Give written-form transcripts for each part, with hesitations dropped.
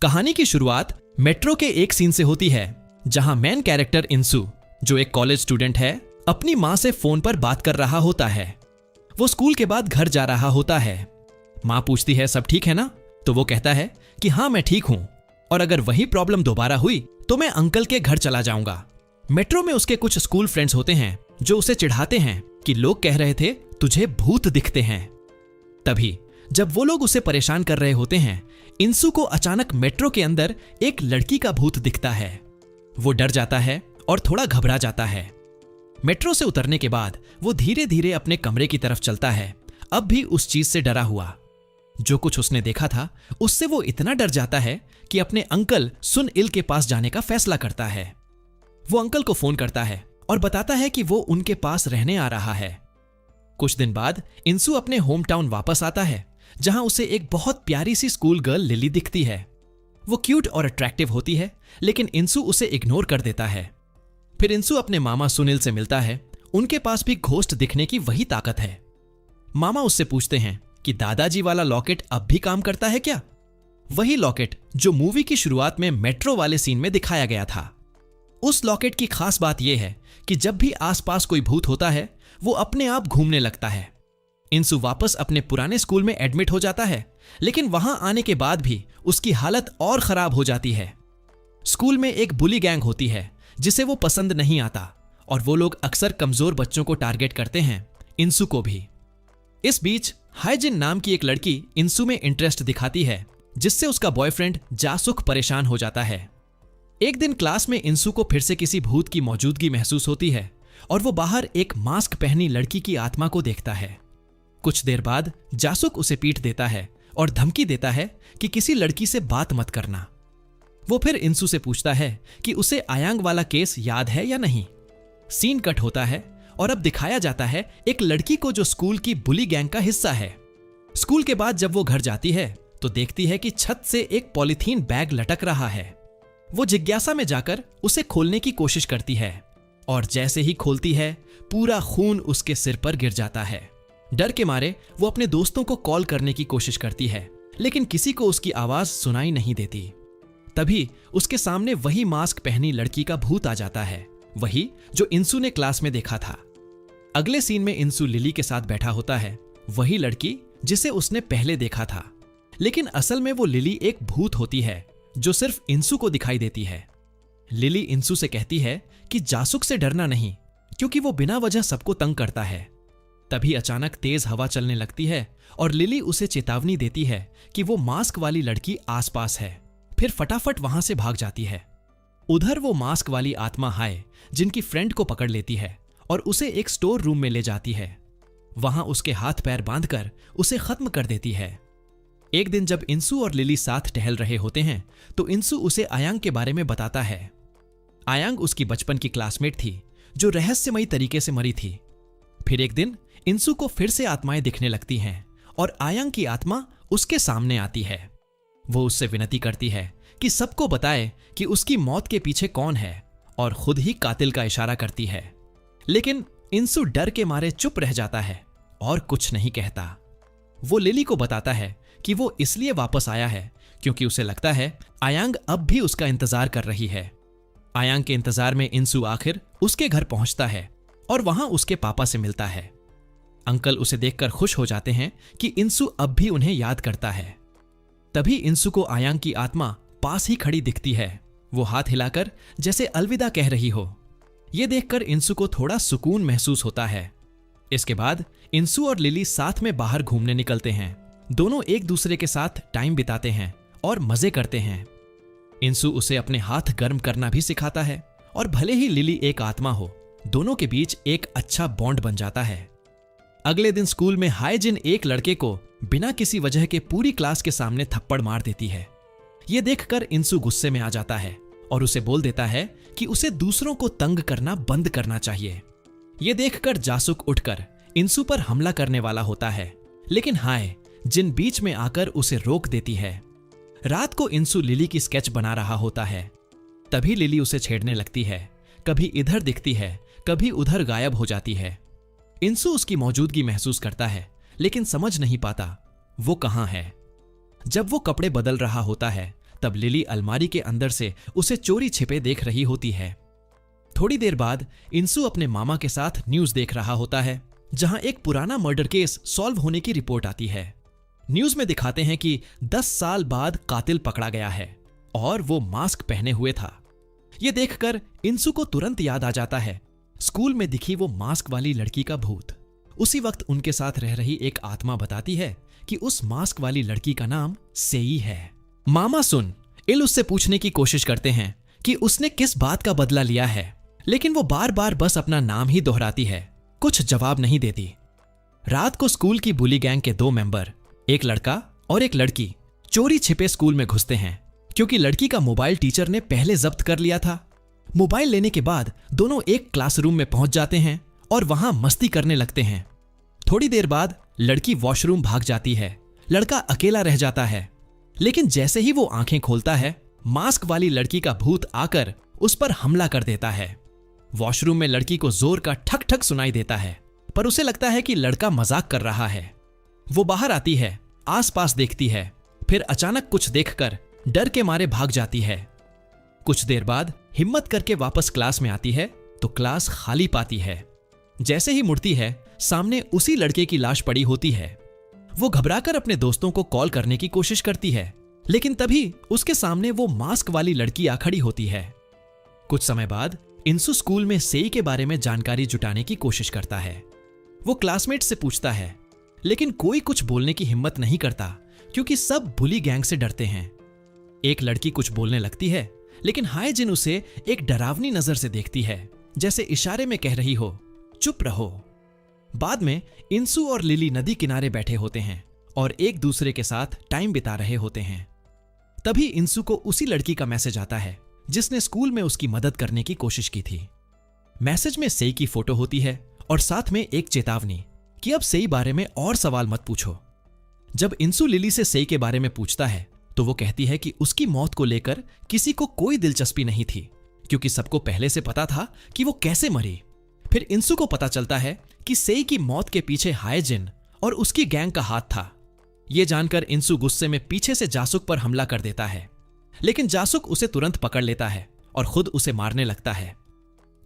कहानी की शुरुआत मेट्रो के एक सीन से होती है जहां मेन कैरेक्टर इंसु, जो एक कॉलेज स्टूडेंट है, अपनी मां से फोन पर बात कर रहा होता है। वो स्कूल के बाद घर जा रहा होता है। मां पूछती है सब ठीक है ना, तो वो कहता है कि हाँ मैं ठीक हूं, और अगर वही प्रॉब्लम दोबारा हुई तो मैं अंकल के घर चला जाऊंगा। मेट्रो में उसके कुछ स्कूल फ्रेंड्स होते हैं जो उसे चिढ़ाते हैं कि लोग कह रहे थे तुझे भूत दिखते हैं। तभी जब वो लोग उसे परेशान कर रहे होते हैं, इंसु को अचानक मेट्रो के अंदर एक लड़की का भूत दिखता है। वो डर जाता है और थोड़ा घबरा जाता है। मेट्रो से उतरने के बाद वो धीरे धीरे अपने कमरे की तरफ चलता है, अब भी उस चीज से डरा हुआ। जो कुछ उसने देखा था उससे वो इतना डर जाता है कि अपने अंकल सुन इल के पास जाने का फैसला करता है। वो अंकल को फोन करता है और बताता है कि वो उनके पास रहने आ रहा है। कुछ दिन बाद इंसु अपने होम टाउन वापस आता है, जहां उसे एक बहुत प्यारी सी स्कूल गर्ल लिली दिखती है। वो क्यूट और अट्रैक्टिव होती है, लेकिन इंसु उसे इग्नोर कर देता है। फिर इंसु अपने मामा सुनील से मिलता है। उनके पास भी घोस्ट दिखने की वही ताकत है। मामा उससे पूछते हैं कि दादाजी वाला लॉकेट अब भी काम करता है क्या? वही लॉकेट जो मूवी की शुरुआत में मेट्रो वाले सीन में दिखाया गया था। उस लॉकेट की खास बात यह है कि जब भी आसपास कोई भूत होता है वो अपने आप घूमने लगता है। इंसु वापस अपने पुराने स्कूल में एडमिट हो जाता है, लेकिन वहां आने के बाद भी उसकी हालत और खराब हो जाती है। स्कूल में एक बुली गैंग होती है जिसे वो पसंद नहीं आता, और वो लोग अक्सर कमजोर बच्चों को टारगेट करते हैं, इंसु को भी। इस बीच हाइजिन नाम की एक लड़की इंसु में इंटरेस्ट दिखाती है, जिससे उसका बॉयफ्रेंड जासुक परेशान हो जाता है। एक दिन क्लास में इंसु को फिर से किसी भूत की मौजूदगी महसूस होती है और वो बाहर एक मास्क पहनी लड़की की आत्मा को देखता है। कुछ देर बाद जासुक उसे पीट देता है और धमकी देता है कि किसी लड़की से बात मत करना। वो फिर इंसु से पूछता है कि उसे आयांग वाला केस याद है या नहीं। सीन कट होता है और अब दिखाया जाता है एक लड़की को जो स्कूल की बुली गैंग का हिस्सा है। स्कूल के बाद जब वो घर जाती है तो देखती है कि छत से एक पॉलीथीन बैग लटक रहा है। वो जिज्ञासा में जाकर उसे खोलने की कोशिश करती है, और जैसे ही खोलती है पूरा खून उसके सिर पर गिर जाता है। डर के मारे वो अपने दोस्तों को कॉल करने की कोशिश करती है, लेकिन किसी को उसकी आवाज सुनाई नहीं देती। तभी उसके सामने वही मास्क पहनी लड़की का भूत आ जाता है, वही जो इंसु ने क्लास में देखा था। अगले सीन में इंसु लिली के साथ बैठा होता है, वही लड़की जिसे उसने पहले देखा था। लेकिन असल में वो लिली एक भूत होती है जो सिर्फ इंसु को दिखाई देती है। लिली इंसु से कहती है कि जासुक से डरना नहीं, क्योंकि वो बिना वजह सबको तंग करता है। तभी अचानक तेज हवा चलने लगती है और लिली उसे चेतावनी देती है कि वो मास्क वाली लड़की आसपास है। फिर फटाफट वहां से भाग जाती है। उधर वो मास्क वाली आत्मा हाय जिनकी फ्रेंड को पकड़ लेती है और उसे एक स्टोर रूम में ले जाती है। वहां उसके हाथ पैर बांधकर उसे खत्म कर देती है। एक दिन जब इंसु और लिली साथ टहल रहे होते हैं तो इंसु उसे आयांग के बारे में बताता है। आयांग उसकी बचपन की क्लासमेट थी जो रहस्यमयी तरीके से मरी थी। फिर एक दिन इंसु को फिर से आत्माएं दिखने लगती हैं और आयांग की आत्मा उसके सामने आती है। वो उससे विनती करती है कि सबको बताए कि उसकी मौत के पीछे कौन है, और खुद ही कातिल का इशारा करती है। लेकिन इंसु डर के मारे चुप रह जाता है और कुछ नहीं कहता। वो लिली को बताता है कि वो इसलिए वापस आया है क्योंकि उसे लगता है आयांग अब भी उसका इंतजार कर रही है। आयांग के इंतजार में इंसु आखिर उसके घर पहुंचता है और वहां उसके पापा से मिलता है। अंकल उसे देखकर खुश हो जाते हैं कि इंसु अब भी उन्हें याद करता है। तभी इंसु को आयांग की आत्मा पास ही खड़ी दिखती है। वो हाथ हिलाकर जैसे अलविदा कह रही हो। यह देखकर इंसु को थोड़ा सुकून महसूस होता है। इसके बाद इंसु और लिली साथ में बाहर घूमने निकलते हैं। दोनों एक दूसरे के साथ टाइम बिताते हैं और मजे करते हैं। इंसु उसे अपने हाथ गर्म करना भी सिखाता है, और भले ही लिली एक आत्मा हो, दोनों के बीच एक अच्छा बॉन्ड बन जाता है। अगले दिन स्कूल में हाइजिन एक लड़के को बिना किसी वजह के पूरी क्लास के सामने थप्पड़ मार देती है। यह देखकर इंसु गुस्से में आ जाता है और उसे बोल देता है कि उसे दूसरों को तंग करना बंद करना चाहिए। यह देखकर जासुक उठकर इंसु पर हमला करने वाला होता है, लेकिन हाय जिन बीच में आकर उसे रोक देती है। रात को इंसु लिली की स्केच बना रहा होता है। तभी लिली उसे छेड़ने लगती है। कभी इधर दिखती है, कभी उधर गायब हो जाती है। इंसु उसकी मौजूदगी महसूस करता है, लेकिन समझ नहीं पाता वो कहां है। जब वो कपड़े बदल रहा होता है तब लिली अलमारी के अंदर से उसे चोरी छिपे देख रही होती है। थोड़ी देर बाद इंसु अपने मामा के साथ न्यूज देख रहा होता है, जहां एक पुराना मर्डर केस सॉल्व होने की रिपोर्ट आती है। न्यूज में दिखाते हैं कि 10 साल बाद कातिल पकड़ा गया है और वो मास्क पहने हुए था। ये देखकर इंसु को तुरंत याद आ जाता है स्कूल में दिखी वो मास्क वाली लड़की का भूत। उसी वक्त उनके साथ रह रही एक आत्मा बताती है कि उस मास्क वाली लड़की का नाम सेई है। मामा सुन इल उससे पूछने की कोशिश करते हैं कि उसने किस बात का बदला लिया है, लेकिन वो बार बार बस अपना नाम ही दोहराती है, कुछ जवाब नहीं देती। रात को स्कूल की बुली गैंग के 2 मेंबर, एक लड़का और एक लड़की, चोरी छिपे स्कूल में घुसते हैं क्योंकि लड़की का मोबाइल टीचर ने पहले जब्त कर लिया था। मोबाइल लेने के बाद दोनों एक क्लासरूम में पहुंच जाते हैं और वहां मस्ती करने लगते हैं। थोड़ी देर बाद लड़की वॉशरूम भाग जाती है, लड़का अकेला रह जाता है। लेकिन जैसे ही वो आंखें खोलता है, मास्क वाली लड़की का भूत आकर उस पर हमला कर देता है। वॉशरूम में लड़की को जोर का ठक ठक सुनाई देता है, पर उसे लगता है कि लड़का मजाक कर रहा है। वो बाहर आती है, आसपास देखती है, फिर अचानक कुछ देखकर डर के मारे भाग जाती है। कुछ देर बाद हिम्मत करके वापस क्लास में आती है तो क्लास खाली पाती है। जैसे ही मुड़ती है, सामने उसी लड़के की लाश पड़ी होती है। वो घबराकर अपने दोस्तों को कॉल करने की कोशिश करती है, लेकिन तभी उसके सामने वो मास्क वाली लड़की आ खड़ी होती है। कुछ समय बाद इंसु स्कूल में सेई के बारे में जानकारी जुटाने की कोशिश करता है। वो क्लासमेट से पूछता है, लेकिन कोई कुछ बोलने की हिम्मत नहीं करता क्योंकि सब बुली गैंग से डरते हैं। एक लड़की कुछ बोलने लगती है, लेकिन हाय जिन उसे एक डरावनी नजर से देखती है, जैसे इशारे में कह रही हो चुप रहो। बाद में इंसु और लिली नदी किनारे बैठे होते हैं और एक दूसरे के साथ टाइम बिता रहे होते हैं। तभी इंसु को उसी लड़की का मैसेज आता है जिसने स्कूल में उसकी मदद करने की कोशिश की थी। मैसेज में सेई की फोटो होती है और साथ में एक चेतावनी कि अब सेई बारे में और सवाल मत पूछो। जब इंसु लिली से सेई के बारे में पूछता है तो वो कहती है कि उसकी मौत को लेकर किसी को कोई दिलचस्पी नहीं थी क्योंकि सबको पहले से पता था कि वो कैसे मरी। फिर इंसु को पता चलता है कि सेई की मौत के पीछे हाय जिन और उसकी गैंग का हाथ था। ये जानकर इंसु गुस्से में पीछे से जासुक पर हमला कर देता है, लेकिन जासुक उसे तुरंत पकड़ लेता है और खुद उसे मारने लगता है।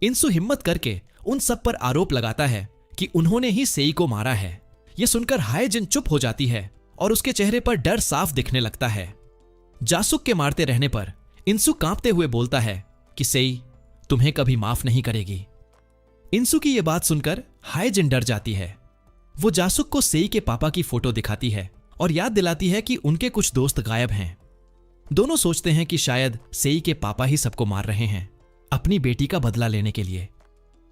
इंसु हिम्मत करके उन सब पर आरोप लगाता है कि उन्होंने ही सेई को मारा है। यह सुनकर हाय जिन चुप हो जाती है और उसके चेहरे पर डर साफ दिखने लगता है। जासुक के मारते रहने पर इंसु कांपते हुए बोलता है कि सेई तुम्हें कभी माफ नहीं करेगी। इंसु की यह बात सुनकर हाय जिन डर जाती है। वो जासुक को सेई के पापा की फोटो दिखाती है और याद दिलाती है कि उनके कुछ दोस्त गायब हैं। दोनों सोचते हैं कि शायद सेई के पापा ही सबको मार रहे हैं अपनी बेटी का बदला लेने के लिए।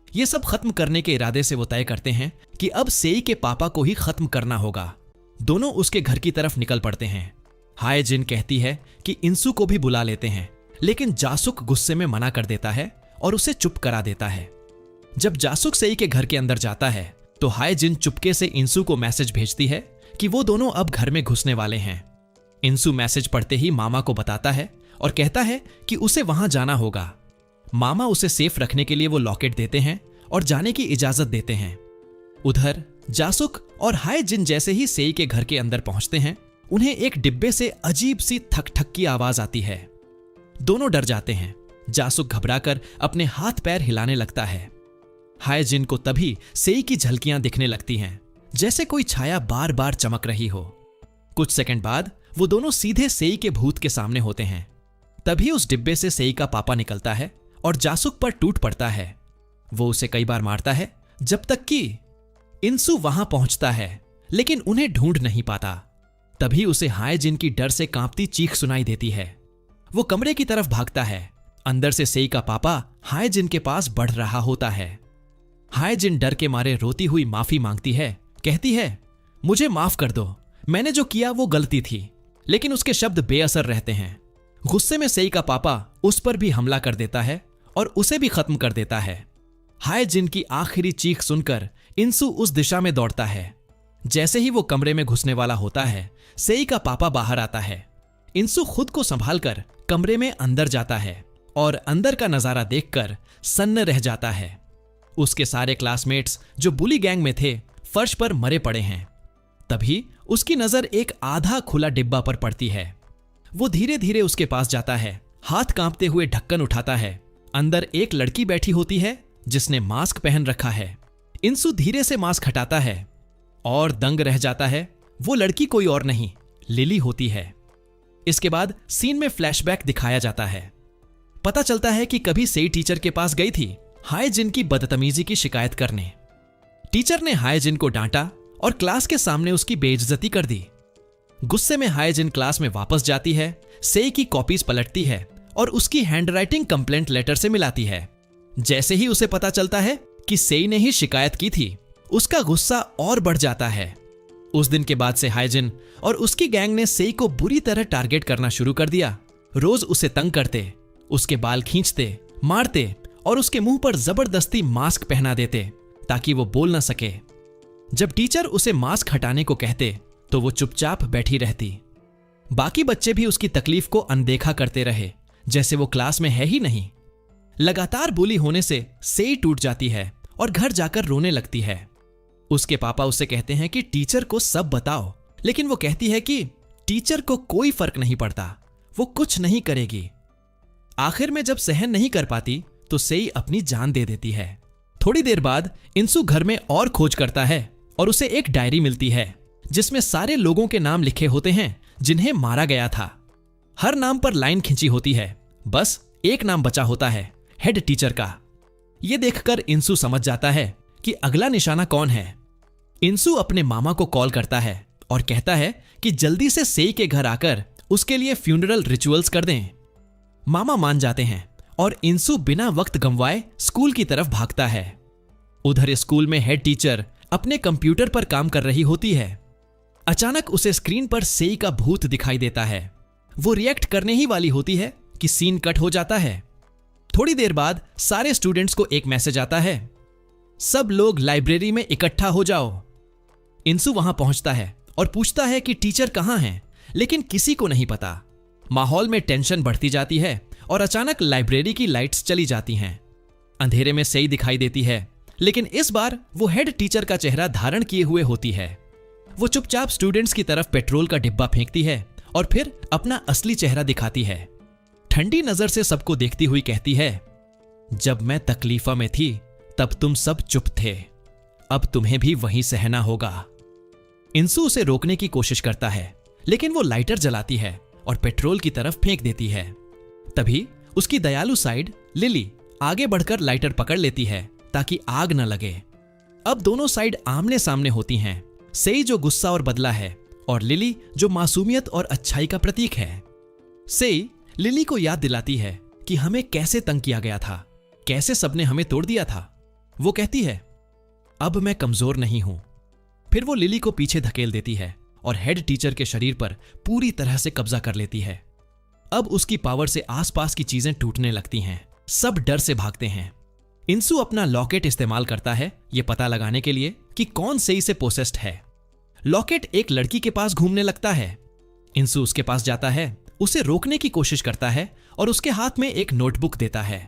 यह सब खत्म करने के इरादे से वो तय करते हैं कि अब सेई के पापा को ही खत्म करना होगा। दोनों उसके घर की तरफ निकल पड़ते हैं। हाय जिन कहती है कि इंसु को भी बुला लेते हैं, लेकिन जासुक गुस्से में मना कर देता है और उसे चुप करा देता है। जब जासुक सेई के घर के अंदर जाता है तो हाय जिन चुपके से इंसु को मैसेज भेजती है कि वो दोनों अब घर में घुसने वाले हैं। इंसु मैसेज पढ़ते ही मामा को बताता है और कहता है कि उसे वहां जाना होगा। मामा उसे सेफ रखने के लिए वो लॉकेट देते हैं और जाने की इजाजत देते हैं। उधर जासुक और हाय जिन जैसे ही सेई के घर के अंदर पहुंचते हैं, उन्हें एक डिब्बे से अजीब सी थक ठक की आवाज आती है। दोनों डर जाते हैं। जासुक घबराकर अपने हाथ पैर हिलाने लगता है। हाय जिन को तभी सेई की झलकियां दिखने लगती हैं, जैसे कोई छाया बार बार चमक रही हो। कुछ सेकंड बाद वो दोनों सीधे सेई के भूत के सामने होते हैं। तभी उस डिब्बे से सेई का पापा निकलता है और जासुक पर टूट पड़ता है। वो उसे कई बार मारता है जब तक कि इंसु वहां पहुंचता है, लेकिन उन्हें ढूंढ नहीं पाता। तभी उसे हाय जिन की डर से कांपती चीख सुनाई देती है। वो कमरे की तरफ भागता है। अंदर से सेई का पापा हाय जिन के पास बढ़ रहा होता है। हाय जिन डर के मारे रोती हुई माफी मांगती है, कहती है मुझे माफ कर दो, मैंने जो किया वो गलती थी। लेकिन उसके शब्द बेअसर रहते हैं। गुस्से में सेई का पापा उस पर भी हमला कर देता है और उसे भी खत्म कर देता है। हाय जिन की आखिरी चीख सुनकर इंसु उस दिशा में दौड़ता है। जैसे ही वो कमरे में घुसने वाला होता है, सेई का पापा बाहर आता है। इंसु खुद को संभालकर कमरे में अंदर जाता है और अंदर का नजारा देखकर सन्न रह जाता है। उसके सारे क्लासमेट्स जो बुली गैंग में थे फर्श पर मरे पड़े हैं। तभी उसकी नजर एक आधा खुला डिब्बा पर पड़ती है। वो धीरे धीरे उसके पास जाता है, हाथ कांपते हुए ढक्कन उठाता है। अंदर एक लड़की बैठी होती है जिसने मास्क पहन रखा है। इंसु धीरे से मास्क हटाता है और दंग रह जाता है। वो लड़की कोई और नहीं, लिली होती है। इसके बाद सीन में फ्लैशबैक दिखाया जाता है। पता चलता है कि कभी सेई टीचर के पास गई थी हायजिन की बदतमीजी की शिकायत करने। टीचर ने हायजिन को डांटा और क्लास के सामने उसकी बेइज्जती कर दी। गुस्से में हायजिन क्लास में वापस जाती है, सेई की कॉपीज पलटती है और उसकी हैंडराइटिंग कंप्लेंट लेटर से मिलाती है। जैसे ही उसे पता चलता है कि सेई ने ही शिकायत की थी, उसका गुस्सा और बढ़ जाता है। उस दिन के बाद से हायजिन और उसकी गैंग ने सेई को बुरी तरह टारगेट करना शुरू कर दिया। रोज उसे तंग करते, उसके बाल खींचते, मारते और उसके मुंह पर जबरदस्ती मास्क पहना देते ताकि वो बोल ना सके। जब टीचर उसे मास्क हटाने को कहते तो वो चुपचाप बैठी रहती। बाकी बच्चे भी उसकी तकलीफ को अनदेखा करते रहे, जैसे वो क्लास में है ही नहीं। लगातार बुली होने से सेई टूट जाती है और घर जाकर रोने लगती है। उसके पापा उससे कहते हैं कि टीचर को सब बताओ, लेकिन वो कहती है कि टीचर को कोई फर्क नहीं पड़ता, वो कुछ नहीं करेगी। आखिर में जब सहन नहीं कर पाती तो सेई अपनी जान दे देती है। थोड़ी देर बाद इंसु घर में और खोज करता है और उसे एक डायरी मिलती है जिसमें सारे लोगों के नाम लिखे होते हैं जिन्हें मारा गया था। हर नाम पर लाइन खिंची होती है, बस एक नाम बचा होता है, हेड टीचर का। यह देखकर इंसु समझ जाता है कि अगला निशाना कौन है। इंसु अपने मामा को कॉल करता है और कहता है कि जल्दी से सेई के घर आकर उसके लिए फ्यूनरल रिचुअल्स कर दें। मामा मान जाते हैं और इंसु बिना वक्त गंवाए स्कूल की तरफ भागता है। उधर स्कूल में हेड टीचर अपने कंप्यूटर पर काम कर रही होती है। अचानक उसे स्क्रीन पर सेई का भूत दिखाई देता है। वो रिएक्ट करने ही वाली होती है कि सीन कट हो जाता है। थोड़ी देर बाद सारे स्टूडेंट्स को एक मैसेज आता है, सब लोग लाइब्रेरी में इकट्ठा हो जाओ। इंसु वहां पहुंचता है और पूछता है कि टीचर कहां हैं, लेकिन किसी को नहीं पता। माहौल में टेंशन बढ़ती जाती है और अचानक लाइब्रेरी की लाइट्स चली जाती हैं। अंधेरे में सेई दिखाई देती है, लेकिन इस बार वो हेड टीचर का चेहरा धारण किए हुए होती है। वो चुपचाप स्टूडेंट्स की तरफ पेट्रोल का डिब्बा फेंकती है और फिर अपना असली चेहरा दिखाती है। ठंडी नजर से सबको देखती हुई कहती है, जब मैं तकलीफा में थी तब तुम सब चुप थे, अब तुम्हें भी वही सहना होगा। इंसु उसे रोकने की कोशिश करता है, लेकिन वो लाइटर जलाती है और पेट्रोल की तरफ फेंक देती है। तभी उसकी दयालु साइड लिली आगे बढ़कर लाइटर पकड़ लेती है ताकि आग न लगे। अब दोनों साइड आमने सामने होती हैं, सेई जो गुस्सा और बदला है और लिली जो मासूमियत और अच्छाई का प्रतीक है। सेई लिली को याद दिलाती है कि हमें कैसे तंग किया गया था, कैसे सबने हमें तोड़ दिया था। वो कहती है, अब मैं कमजोर नहीं हूं। फिर वो लिली को पीछे धकेल देती है और हेड टीचर के शरीर पर पूरी तरह से कब्जा कर लेती है। अब उसकी पावर से आसपास की चीजें टूटने लगती हैं, सब डर से भागते हैं। इंसु अपना लॉकेट इस्तेमाल करता है यह पता लगाने के लिए कि कौन सेई से पोसेस्ड है। लॉकेट एक लड़की के पास घूमने लगता है। इंसु उसके पास जाता है, उसे रोकने की कोशिश करता है और उसके हाथ में एक नोटबुक देता है।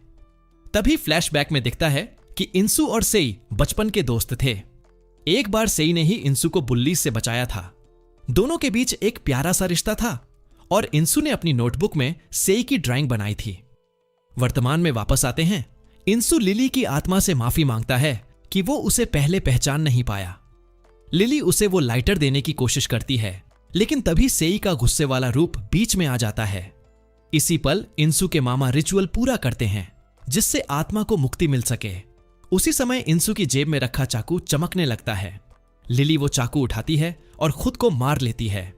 तभी फ्लैशबैक में दिखता है कि इंसु और सेई बचपन के दोस्त थे। एक बार सेई ने ही इंसु को बुल्ली से बचाया था। दोनों के बीच एक प्यारा सा रिश्ता था और इंसु ने अपनी नोटबुक में सेई की ड्राइंग बनाई थी। वर्तमान में वापस आते हैं। इंसु लिली की आत्मा से माफी मांगता है कि वो उसे पहले पहचान नहीं पाया। लिली उसे वो लाइटर देने की कोशिश करती है, लेकिन तभी सेई का गुस्से वाला रूप बीच में आ जाता है। इसी पल इंसु के मामा रिचुअल पूरा करते हैं जिससे आत्मा को मुक्ति मिल सके। उसी समय इंसु की जेब में रखा चाकू चमकने लगता है। लिली वो चाकू उठाती है और खुद को मार लेती है।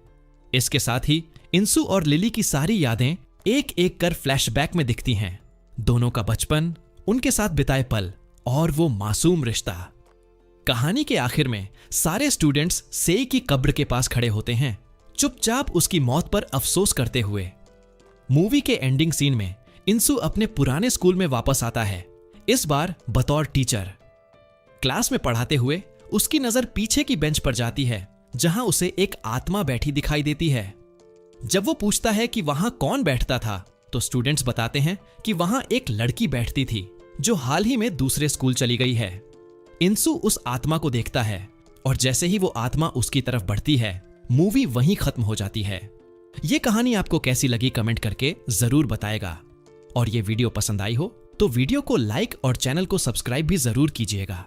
इसके साथ ही इंसु और लिली की सारी यादें एक एक कर फ्लैशबैक में दिखती हैं। दोनों का बचपन, उनके साथ बिताए पल और वो मासूम रिश्ता। कहानी के आखिर में सारे स्टूडेंट्स सेई की कब्र के पास खड़े होते हैं, चुपचाप उसकी मौत पर अफसोस करते हुए। मूवी के एंडिंग सीन में इंसु अपने पुराने स्कूल में वापस आता है, इस बार बतौर टीचर। क्लास में पढ़ाते हुए उसकी नजर पीछे की बेंच पर जाती है जहां उसे एक आत्मा बैठी दिखाई देती है। जब वो पूछता है कि वहां कौन बैठता था तो स्टूडेंट्स बताते हैं कि वहां एक लड़की बैठती थी जो हाल ही में दूसरे स्कूल चली गई है। इंसु उस आत्मा को देखता है और जैसे ही वो आत्मा उसकी तरफ बढ़ती है, मूवी वहीं खत्म हो जाती है। ये कहानी आपको कैसी लगी कमेंट करके जरूर बताएगा। और ये वीडियो पसंद आई हो तो वीडियो को लाइक और चैनल को सब्सक्राइब भी जरूर कीजिएगा।